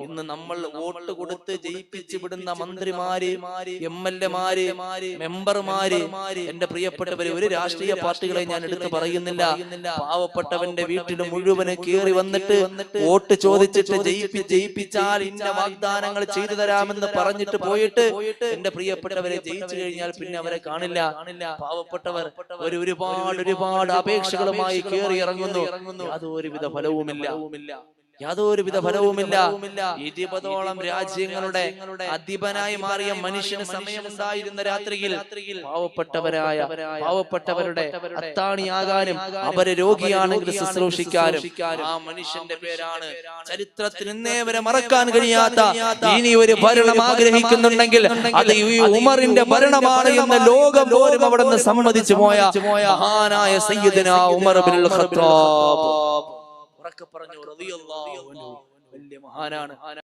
ഇന്ന് നമ്മൾ വോട്ട് കൊടുത്ത് ജയിപ്പിച്ചു വിടുന്ന മന്ത്രിമാര്, MLA-മാര്, മെമ്പർമാര്, എന്റെ പ്രിയപ്പെട്ടവര്, ഒരു രാഷ്ട്രീയ പാർട്ടികളെ ഞാൻ എടുത്ത് പറയുന്നില്ല. പാവപ്പെട്ടവന്റെ വീട്ടിൽ മുഴുവന് കയറി വന്നിട്ട് വോട്ട് ചോദിച്ചിട്ട് ജയിപ്പിച്ചാൽ ഇന്ന വാഗ്ദാനങ്ങൾ ചെയ്തു തരാമെന്ന് പറഞ്ഞിട്ട് പോയിട്ട് എന്റെ പ്രിയപ്പെട്ടവരെ ജയിച്ചു കഴിഞ്ഞാൽ പിന്നെ അവരെ കാണില്ല. പാവപ്പെട്ടവർ ഒരുപാട് അപേക്ഷകളുമായി കയറി ഇറങ്ങുന്നു. യാതൊരുവിധ ഫലവുമില്ല. 20ഓളം രാജ്യങ്ങളുടെ അധിപനായി മാറിയ മനുഷ്യന് സമയമുണ്ടായിരുന്ന രാത്രിയിൽ പാവപ്പെട്ടവരുടെ അത്താണിയാകാനും അവരെ രോഗിയാണെങ്കിൽ ശുശ്രൂഷിക്കാനും ആ മനുഷ്യന്റെ പേരാണ് ചരിത്രത്തിൽ ഇന്നേ വരെ മറക്കാൻ കഴിയാത്ത. ഇനി ഒരു ഭരണം ആഗ്രഹിക്കുന്നുണ്ടെങ്കിൽ അത് ഈ ഉമറിന്റെ ഭരണമാണ് എന്ന് ലോകം പോലും അവിടെ നിന്ന് സമ്മതിച്ചു പോയ മഹാനായ സയ്യിദുനാ ഉമർ ഇബ്നുൽ ഖത്താബ് പറഞ്ഞു റളിയല്ലാഹു അൻഹു. വലിയ മഹാനാണ്.